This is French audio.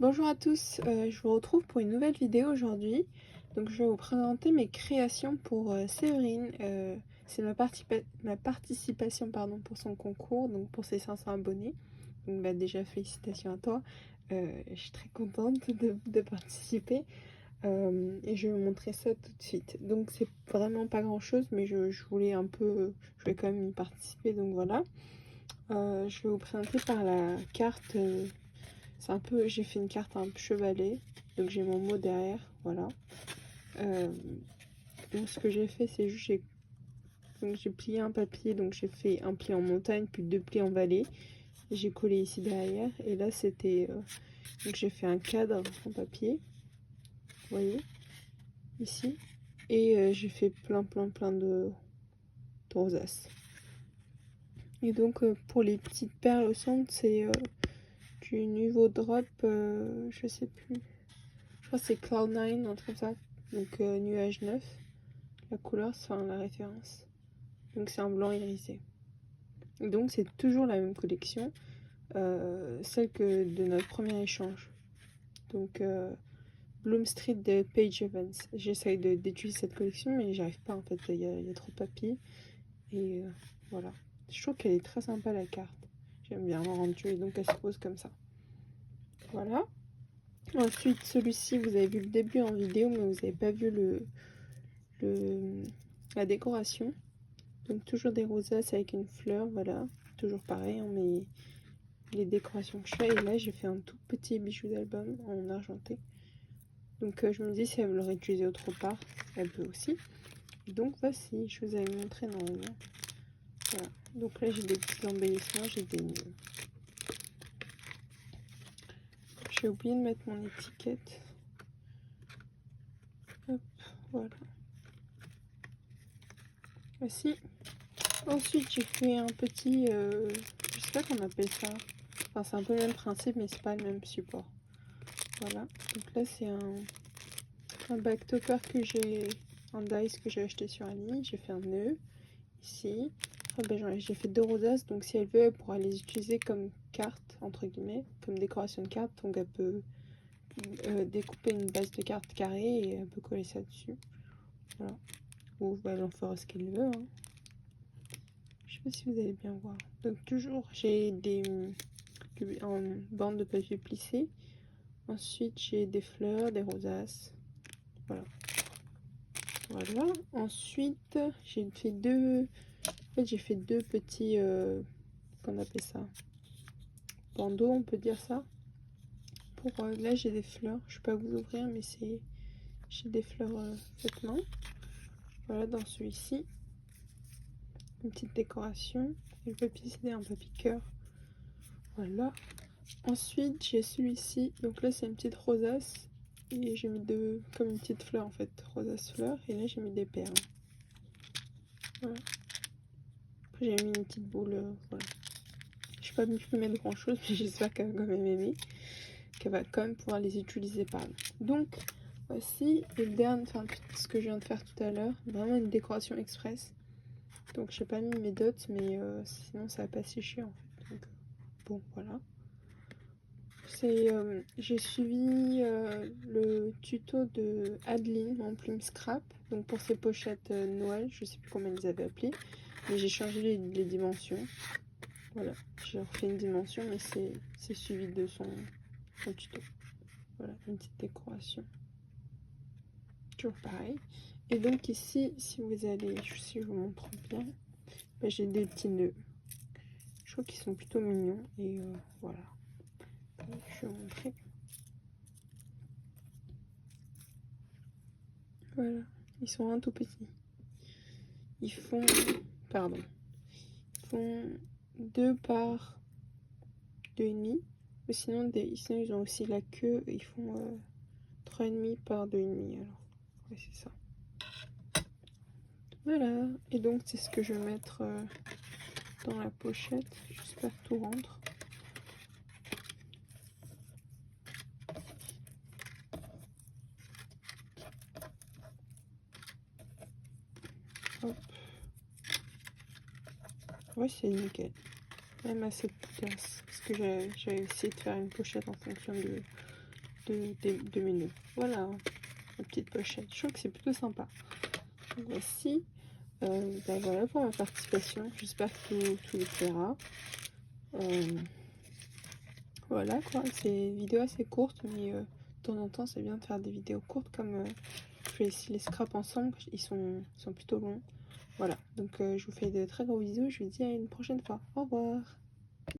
Bonjour à tous, je vous retrouve pour une nouvelle vidéo aujourd'hui. Donc je vais vous présenter mes créations pour Séverine. C'est ma participation pour son concours, donc pour ses 500 abonnés. Donc déjà félicitations à toi. Je suis très contente de participer et je vais vous montrer ça tout de suite. Donc c'est vraiment pas grand chose, mais je voulais je vais quand même y participer, donc voilà. Je vais vous présenter par la carte. J'ai fait une carte un peu chevalet, donc j'ai mon mot derrière, voilà. Donc ce que j'ai fait, c'est juste j'ai plié un papier, donc j'ai fait un pli en montagne, puis deux plis en vallée. J'ai collé ici derrière, et là donc j'ai fait un cadre en papier, vous voyez, ici. Et j'ai fait plein de rosaces. Et donc pour les petites perles au centre, c'est du Nuvo Drop, je sais plus. Je crois que c'est Cloud9, un truc comme ça. Donc nuage 9. La couleur, enfin la référence. Donc c'est un blanc irisé. Et donc c'est toujours la même collection. Celle que de notre premier échange. Donc Bloom Street de Page Evans. J'essaye d'étudier cette collection, mais j'arrive pas en fait. Il y a trop de papier. Et voilà. Je trouve qu'elle est très sympa la carte. J'aime bien le rendu, et donc elle se pose comme ça. Voilà. Ensuite, celui-ci, vous avez vu le début en vidéo, mais vous n'avez pas vu la décoration. Donc toujours des rosaces avec une fleur, voilà. Toujours pareil, hein, mais les décorations que je fais. Et là, j'ai fait un tout petit bijou d'album en argenté. Donc je me dis, si elle veut le réutiliser autre part, elle peut aussi. Donc voici, je vous avais montré normalement. Voilà. Donc là, j'ai des petits embellissements, j'ai des nœuds. J'ai oublié de mettre mon étiquette. Hop, voilà. Voici. Ensuite, j'ai fait un petit, je sais pas comment on appelle ça. Enfin, c'est un peu le même principe, mais c'est pas le même support. Voilà. Donc là, c'est un back topper un dice que j'ai acheté sur Ali. J'ai fait un nœud ici. J'ai fait deux rosaces, donc si elle veut, elle pourra les utiliser comme carte, entre guillemets, comme décoration de carte. Donc elle peut découper une base de carte carrée et elle peut coller ça dessus. Voilà. Ou elle en fera ce qu'elle veut. Hein. Je sais pas si vous allez bien voir. Donc toujours, j'ai en bande de papier plissé. Ensuite, j'ai des fleurs, des rosaces. Voilà. Voilà. Ensuite, j'ai fait deux petits, qu'on appelle ça, bandeaux, on peut dire ça. Là, j'ai des fleurs. Je peux pas vous ouvrir, mais j'ai des fleurs faites main. Voilà, dans celui-ci, une petite décoration. Et le papier, c'est un papier cœur. Voilà. Ensuite, j'ai celui-ci. Donc là, c'est une petite rosace. Et j'ai mis comme une petite fleur en fait, rosace fleur. Et là, j'ai mis des perles. Voilà. Après, j'ai mis une petite boule. Voilà. Je sais pas si je peux mettre grand chose, mais j'espère qu'elle va quand même aimer. Qu'elle va quand même pouvoir les utiliser par là. Donc, voici le dernier, enfin, ce que je viens de faire tout à l'heure. Vraiment une décoration express. Donc, j'ai pas mis mes dots, mais sinon, ça va pas sécher en fait. Donc, bon, voilà. J'ai suivi le tuto de Adeline en plume scrap, donc pour ses pochettes Noël, je sais plus comment ils avaient appelé, mais j'ai changé les dimensions. Voilà, j'ai refait une dimension, mais c'est suivi de son tuto. Voilà, une petite décoration. Toujours pareil. Et donc ici, si je vous montre bien, j'ai des petits nœuds. Je trouve qu'ils sont plutôt mignons et voilà. Je vais vous montrer. Voilà, ils sont un tout petits. Ils font 2 par 2,5. Ou sinon, ils ont aussi la queue. Ils font 3,5 par 2,5. Alors, ouais, c'est ça. Voilà. Et donc, c'est ce que je vais mettre dans la pochette. J'espère que tout rentre. Hop. Ouais, c'est nickel. Même assez de place. Parce que j'avais essayé de faire une pochette en fonction de mes nœuds. Voilà, ma petite pochette. Je trouve que c'est plutôt sympa. Donc voici. Ben voilà pour ma participation. J'espère que tout vous plaira. Voilà quoi. C'est une vidéo assez courte, mais de temps en temps, c'est bien de faire des vidéos courtes comme je fais ici les scraps ensemble. Ils sont plutôt longs. Voilà. Donc je vous fais de très gros bisous. Je vous dis à une prochaine fois. Au revoir.